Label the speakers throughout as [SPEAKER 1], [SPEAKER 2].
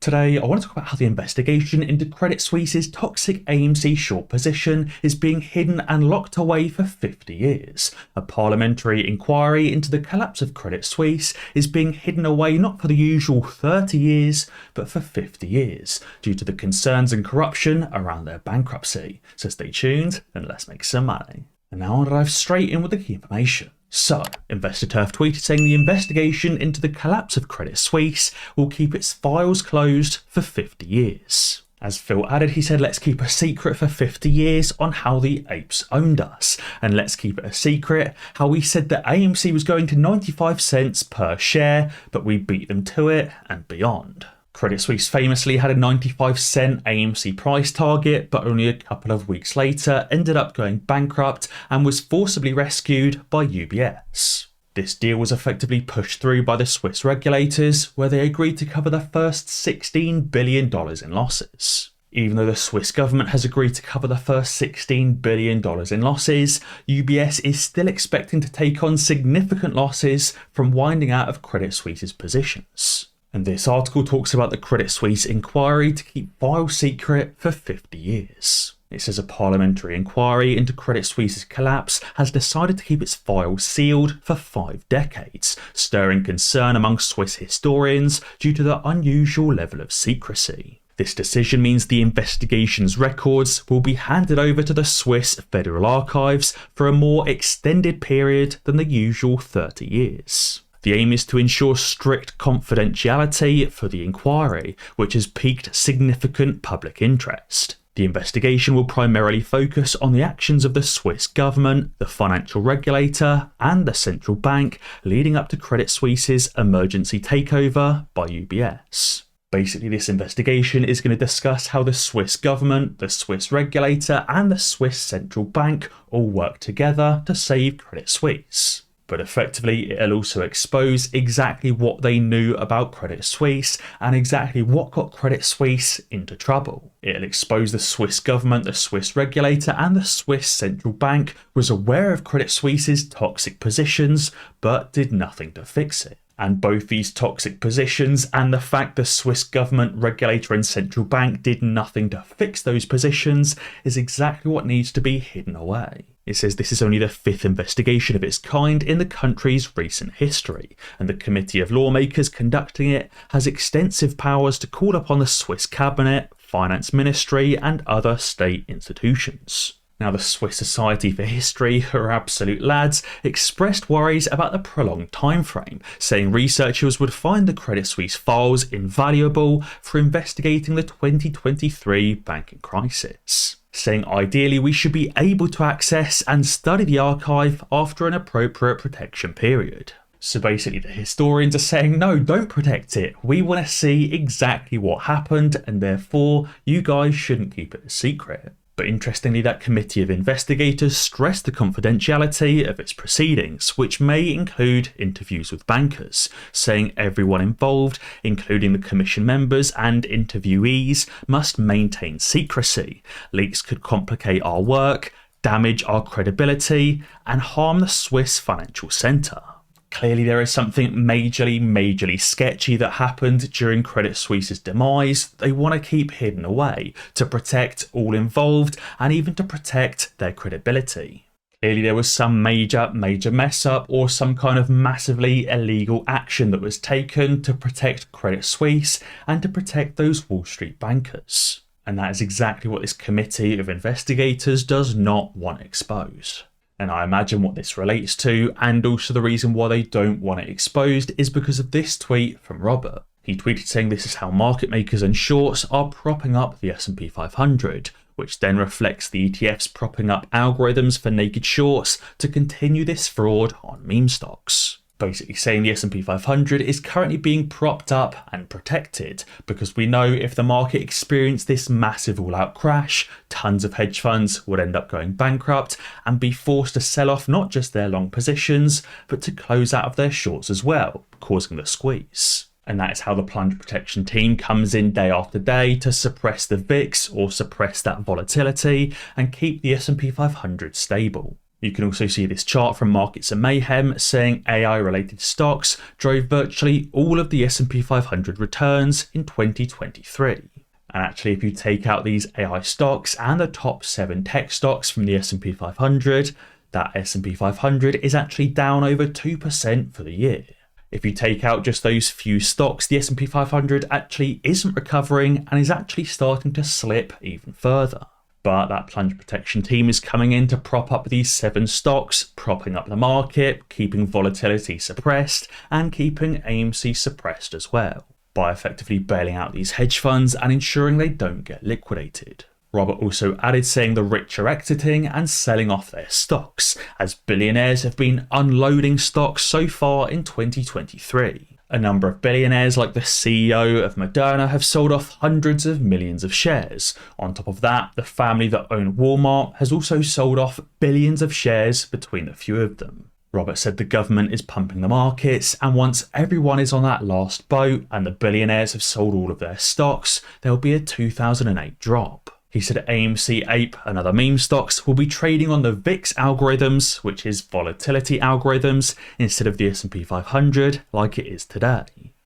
[SPEAKER 1] Today, I want to talk about how the investigation into Credit Suisse's toxic AMC short position is being hidden and locked away for 50 years. A parliamentary inquiry into the collapse of Credit Suisse is being hidden away not for the usual 30 years, but for 50 years, due to the concerns and corruption around their bankruptcy. So stay tuned and let's make some money. And now I'll dive straight in with the key information. So, InvestorTurf tweeted saying the investigation into the collapse of Credit Suisse will keep its files closed for 50 years. As Phil added, he said, let's keep a secret for 50 years on how the apes owned us. And let's keep it a secret how we said that AMC was going to 95 cents per share, but we beat them to it and beyond. Credit Suisse famously had a 95-cent AMC price target, but only a couple of weeks later ended up going bankrupt and was forcibly rescued by UBS. This deal was effectively pushed through by the Swiss regulators, where they agreed to cover the first $16 billion in losses. Even though the Swiss government has agreed to cover the first $16 billion in losses, UBS is still expecting to take on significant losses from winding out of Credit Suisse's positions. And this article talks about the Credit Suisse inquiry to keep files secret for 50 years. It says a parliamentary inquiry into Credit Suisse's collapse has decided to keep its files sealed for 5 decades, stirring concern among Swiss historians due to the unusual level of secrecy. This decision means the investigation's records will be handed over to the Swiss Federal Archives for a more extended period than the usual 30 years. The aim is to ensure strict confidentiality for the inquiry, which has piqued significant public interest. The investigation will primarily focus on the actions of the Swiss government, the financial regulator, and the central bank leading up to Credit Suisse's emergency takeover by UBS. Basically, this investigation is going to discuss how the Swiss government, the Swiss regulator, and the Swiss central bank all work together to save Credit Suisse. But effectively, it'll also expose exactly what they knew about Credit Suisse and exactly what got Credit Suisse into trouble. It'll expose the Swiss government, the Swiss regulator, and the Swiss central bank was aware of Credit Suisse's toxic positions, but did nothing to fix it. And both these toxic positions and the fact the Swiss government, regulator, and central bank did nothing to fix those positions is exactly what needs to be hidden away. It says this is only the 5th investigation of its kind in the country's recent history, and the committee of lawmakers conducting it has extensive powers to call upon the Swiss cabinet, finance ministry, and other state institutions. Now, the Swiss Society for History, who are absolute lads, expressed worries about the prolonged timeframe, saying researchers would find the Credit Suisse files invaluable for investigating the 2023 banking crisis, saying ideally we should be able to access and study the archive after an appropriate protection period. So basically the historians are saying, no, don't protect it. We want to see exactly what happened, and therefore you guys shouldn't keep it a secret. But interestingly, that committee of investigators stressed the confidentiality of its proceedings, which may include interviews with bankers, saying everyone involved, including the commission members and interviewees, must maintain secrecy. Leaks could complicate our work, damage our credibility, and harm the Swiss financial centre. Clearly there is something majorly sketchy that happened during Credit Suisse's demise they want to keep hidden away to protect all involved and even to protect their credibility. Clearly there was some major mess up or some kind of massively illegal action that was taken to protect Credit Suisse and to protect those Wall Street bankers. And that is exactly what this committee of investigators does not want exposed. And I imagine what this relates to, and also the reason why they don't want it exposed, is because of this tweet from Robert. He tweeted saying this is how market makers and shorts are propping up the S&P 500, which then reflects the ETF's propping up algorithms for naked shorts to continue this fraud on meme stocks. Basically saying the S&P 500 is currently being propped up and protected because we know if the market experienced this massive all-out crash, tons of hedge funds would end up going bankrupt and be forced to sell off not just their long positions, but to close out of their shorts as well, causing the squeeze. And that is how the plunge protection team comes in day after day to suppress the VIX or suppress that volatility and keep the S&P 500 stable. You can also see this chart from Markets and Mayhem saying AI-related stocks drove virtually all of the S&P 500 returns in 2023. And actually, if you take out these AI stocks and the top 7 tech stocks from the S&P 500, that S&P 500 is actually down over 2% for the year. If you take out just those few stocks, the S&P 500 actually isn't recovering and is actually starting to slip even further. But that plunge protection team is coming in to prop up these 7 stocks, propping up the market, keeping volatility suppressed, and keeping AMC suppressed as well, by effectively bailing out these hedge funds and ensuring they don't get liquidated. Robert also added saying the rich are exiting and selling off their stocks, as billionaires have been unloading stocks so far in 2023. A number of billionaires like the CEO of Moderna have sold off hundreds of millions of shares. On top of that, the family that owned Walmart has also sold off billions of shares between a few of them. Robert said the government is pumping the markets, and once everyone is on that last boat and the billionaires have sold all of their stocks, there'll be a 2008 drop. He said AMC Ape and other meme stocks will be trading on the VIX algorithms, which is volatility algorithms, instead of the S&P 500 like it is today.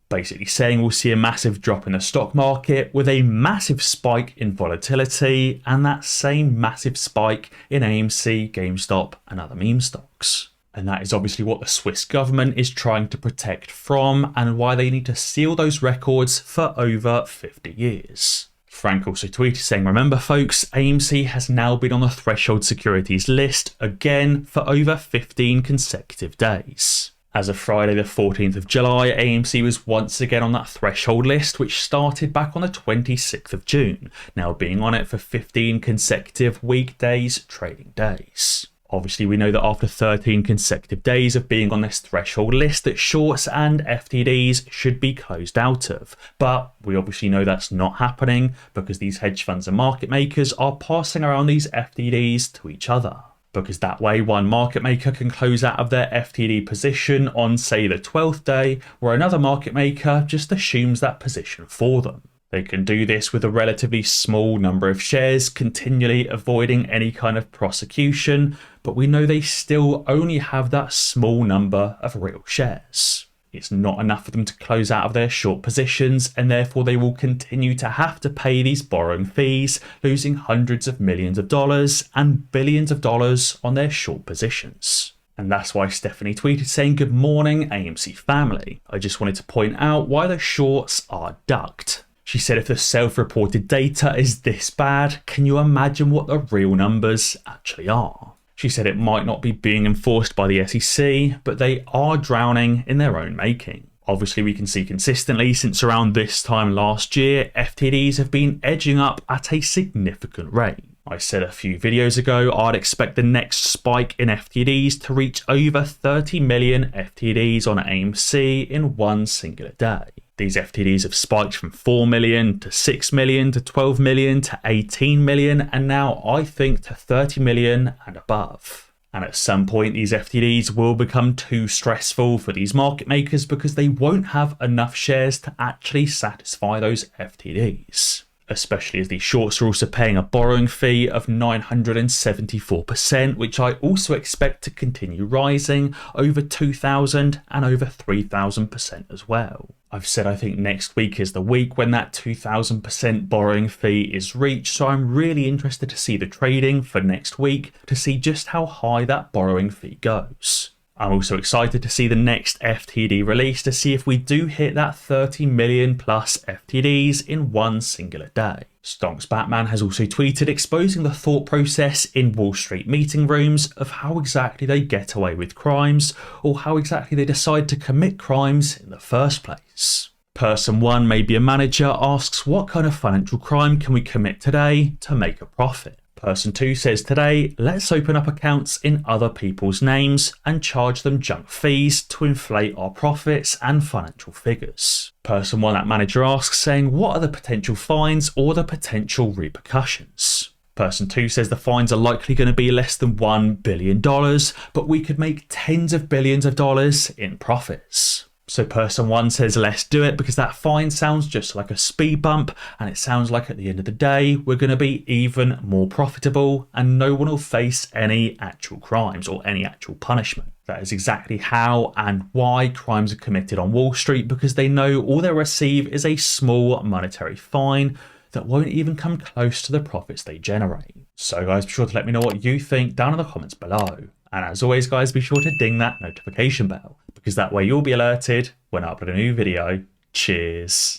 [SPEAKER 1] Basically saying we'll see a massive drop in the stock market with a massive spike in volatility and that same massive spike in AMC, GameStop and other meme stocks. And that is obviously what the Swiss government is trying to protect from and why they need to seal those records for over 50 years. Frank also tweeted saying, remember folks, AMC has now been on the threshold securities list again for over 15 consecutive days. As of Friday the 14th of July, AMC was once again on that threshold list, which started back on the 26th of June, now being on it for 15 consecutive weekdays trading days. Obviously, we know that after 13 consecutive days of being on this threshold list that shorts and FTDs should be closed out of. But we obviously know that's not happening because these hedge funds and market makers are passing around these FTDs to each other. Because that way one market maker can close out of their FTD position on, say, the 12th day, where another market maker just assumes that position for them. They can do this with a relatively small number of shares, continually avoiding any kind of prosecution, but we know they still only have that small number of real shares. It's not enough for them to close out of their short positions, and therefore they will continue to have to pay these borrowing fees, losing hundreds of millions of dollars and billions of dollars on their short positions. And that's why Stephanie tweeted saying, "Good morning, AMC family. I just wanted to point out why the shorts are ducked." She said if the self-reported data is this bad, can you imagine what the real numbers actually are? She said it might not be being enforced by the SEC, but they are drowning in their own making. Obviously, we can see consistently since around this time last year, FTDs have been edging up at a significant rate. I said a few videos ago I'd expect the next spike in FTDs to reach over 30 million FTDs on AMC in one singular day. These FTDs have spiked from 4 million to 6 million to 12 million to 18 million and now I think to 30 million and above. And at some point these FTDs will become too stressful for these market makers because they won't have enough shares to actually satisfy those FTDs. Especially as these shorts are also paying a borrowing fee of 974%, which I also expect to continue rising over 2,000 and over 3,000% as well. I've said I think next week is the week when that 2,000% borrowing fee is reached, so I'm really interested to see the trading for next week to see just how high that borrowing fee goes. I'm also excited to see the next FTD release to see if we do hit that 30 million plus FTDs in one singular day. Stonks Batman has also tweeted exposing the thought process in Wall Street meeting rooms of how exactly they get away with crimes or how exactly they decide to commit crimes in the first place. Person 1, maybe a manager, asks what kind of financial crime can we commit today to make a profit? Person 2 says today, let's open up accounts in other people's names and charge them junk fees to inflate our profits and financial figures. Person 1, that manager, asks saying what are the potential fines or the potential repercussions? Person 2 says the fines are likely going to be less than $1 billion, but we could make tens of billions of dollars in profits. So person one says, let's do it, because that fine sounds just like a speed bump, and it sounds like at the end of the day, we're going to be even more profitable and no one will face any actual crimes or any actual punishment. That is exactly how and why crimes are committed on Wall Street, because they know all they'll receive is a small monetary fine that won't even come close to the profits they generate. So guys, be sure to let me know what you think down in the comments below. And as always guys, be sure to ding that notification bell, because that way you'll be alerted when I upload a new video. Cheers.